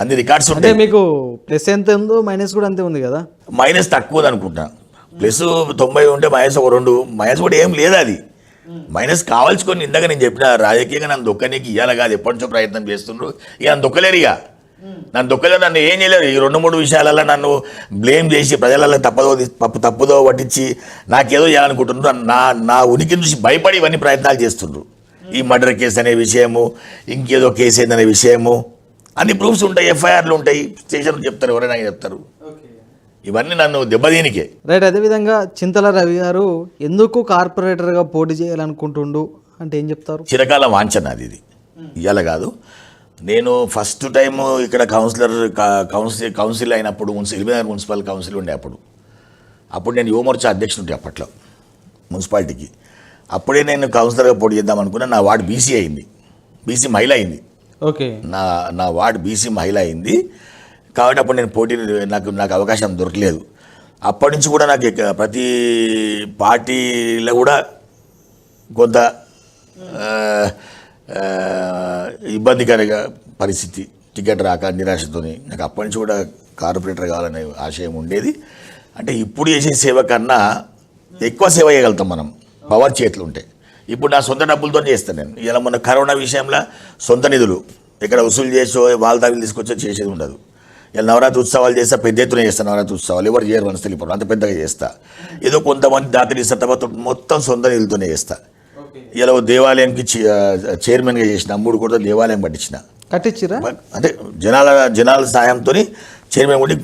అన్ని రికార్డ్స్ అంటే ఉంటాయి. మీకు ప్లస్ ఎంత ఉందో మైనస్ కూడా అంతే ఉంది కదా. మైనస్ తక్కువది అనుకుంటా. ప్లస్ 90 ఉంటే మైనస్ ఒక 2, మైనస్ కూడా ఏం లేదు. అది మైనస్ కావాల్సుకొని ఇందాక నేను చెప్పిన రాజకీయంగా నన్ను దొక్కనీకి ఇవ్వాలి కాదు, ఎప్పటి నుంచో ప్రయత్నం చేస్తుండ్రు. ఇక నన్ను దొక్కలేరు, ఇక నన్ను దొక్కలేరు, నన్ను ఏం చేయలేరు. ఈ 2-3 విషయాలలో నన్ను బ్లేమ్ చేసి ప్రజలలో తప్పుదో పట్టించి నాకేదో చేయాలనుకుంటున్నారు. నా ఉనికి నుంచి భయపడి ఇవన్నీ ప్రయత్నాలు చేస్తుండ్రు. ఈ మర్డర్ కేసు అనే విషయము, ఇంకేదో కేసు ఏందనే విషయము, అన్ని ప్రూఫ్స్ ఉంటాయి, ఎఫ్ఐఆర్లు ఉంటాయి, స్టేషన్లు చెప్తారు, ఎవరైనా చెప్తారు. ఇవన్నీ నన్ను దెబ్బతీనికే. రైట్. అదేవిధంగా చింతల రవి గారు ఎందుకు కార్పొరేటర్గా పోటీ చేయాలనుకుంటుండు అంటే ఏం చెప్తారు? చిరకాల వాంఛన అది, ఇది ఇవాళ కాదు. నేను ఫస్ట్ టైము ఇక్కడ కౌన్సిల్ అయినప్పుడు ఎల్బీనగర్ మున్సిపల్ కౌన్సిల్ ఉండే అప్పుడు నేను యువమోర్చా అధ్యక్షుడు ఉంటే అప్పట్లో మున్సిపాలిటీకి. అప్పుడే నేను కౌన్సిలర్గా పోటీ చేద్దాం అనుకున్నా. నా వార్డు బీసీ అయింది, బీసీ మహిళ అయింది. ఓకే. నా వార్డు బీసీ మహిళ అయింది కాబట్టి అప్పుడు నేను పోటీ నాకు అవకాశం దొరకలేదు. అప్పటి నుంచి కూడా నాకు ప్రతి పార్టీలో కూడా కొంత ఇబ్బందికరంగా పరిస్థితి, టికెట్ రాక నిరాశతో నాకు అప్పటి నుంచి కూడా కార్పొరేటర్ కావాలనే ఆశయం ఉండేది. అంటే ఇప్పుడు చేసే సేవ కన్నా ఎక్కువ సేవ చేయగలుగుతాం మనం పవర్ చేతులు ఉంటే. ఇప్పుడు నా సొంత డబ్బులతో చేస్తాను నేను. ఇలా మొన్న కరోనా విషయంలో సొంత నిధులు ఇక్కడ వసూలు చేసో వాళ్ళ దగ్గర తీసుకొచ్చో చేసేది ఉండదు. ఇలా నవరాత్రి ఉత్సవాలు చేస్తా, పెద్ద ఎత్తున చేస్తాను. నవరాత్రి ఉత్సవాలు ఎవరు చేయరు, మనసు తెలియదు, అంత పెద్దగా చేస్తా. ఏదో కొంతమంది దాతలు ఇస్తారు, తర్వాత మొత్తం సొంత నిధులతోనే చేస్తా. ఇలా దేవాలయంకి చైర్మన్గా చేసిన 3 కోట్ల దేవాలయం కట్టించిరా. అంటే జనాల సాయంతో చైర్మన్ కూడా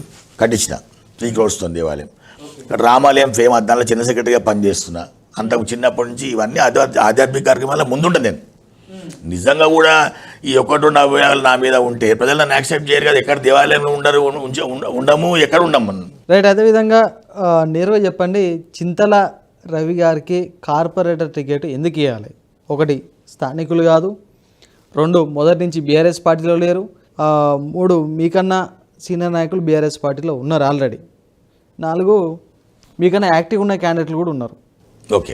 కట్టించిన 3 crores దేవాలయం. ఇక్కడ రామాలయం ఫేమ్ దానిలో చిన్న సెక్రటరీగా పనిచేస్తున్నా. అంతకు చిన్నప్పటి నుంచి ఇవన్నీ ఆధ్యాత్మిక కార్యక్రమాల ముందుంటాను నేను. నిజంగా కూడా ఈ 1-2 అభిప్రాయాలు నా మీద ఉంటే ప్రజలు నన్ను యాక్సెప్ట్ చేయరు కదా. ఎక్కడ దేవాలయంలో ఉండము, ఎక్కడ ఉండము మనం. రైట్. అదేవిధంగా నేరుగా చెప్పండి, చింతల రవి గారికి కార్పొరేటర్ టికెట్ ఎందుకు ఇవ్వాలి? 1, స్థానికులు కాదు. 2, మొదటి నుంచి బీఆర్ఎస్ పార్టీలో లేరు. 3, మీకన్నా సీనియర్ నాయకులు బీఆర్ఎస్ పార్టీలో ఉన్నారు ఆల్రెడీ. 4, మీకన్నా యాక్టివ్ ఉన్న క్యాండిడేట్లు కూడా ఉన్నారు. ఓకే.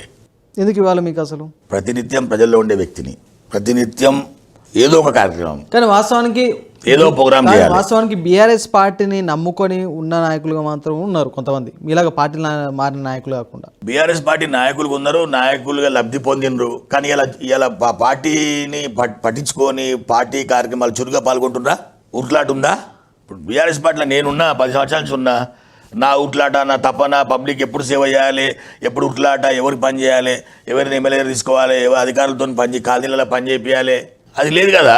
ఎందుకు ఇవ్వాలి మీకు? అసలు ప్రతినిత్యం ప్రజల్లో ఉండే వ్యక్తిని, ప్రతినిత్యం ఏదో ఒక కార్యక్రమం, కానీ వాస్తవానికి ఏదో ప్రోగ్రామ్ చేయాలి. వాస్తవానికి బీఆర్ఎస్ పార్టీని నమ్ముకొని ఉన్న నాయకులుగా మాత్రం ఉన్నారు కొంతమంది, మీలాగా పార్టీ మారిన నాయకులు కాకుండా. బీఆర్ఎస్ పార్టీ నాయకులు ఉన్నారు, నాయకులుగా లబ్ధి పొందినరు. కానీ ఇలా పార్టీని పట్టించుకొని పార్టీ కార్యక్రమాలు చురుగ్గా పాల్గొంటున్నారా? ఉట్లాట ఉందా? ఇప్పుడు బీఆర్ఎస్ పార్టీలో నేనున్నా 10 సంవత్సరాల నుంచి ఉన్నా. నా ఉట్లాట, నా తపన పబ్లిక్ ఎప్పుడు సేవ చేయాలి, ఎప్పుడు ఉట్లాట, ఎవరికి పని చేయాలి, ఎవరిని ఎమ్మెల్యే తీసుకోవాలి, ఎవరి అధికారులతో కాలనీలలో పని చేయాలి, అది లేదు కదా.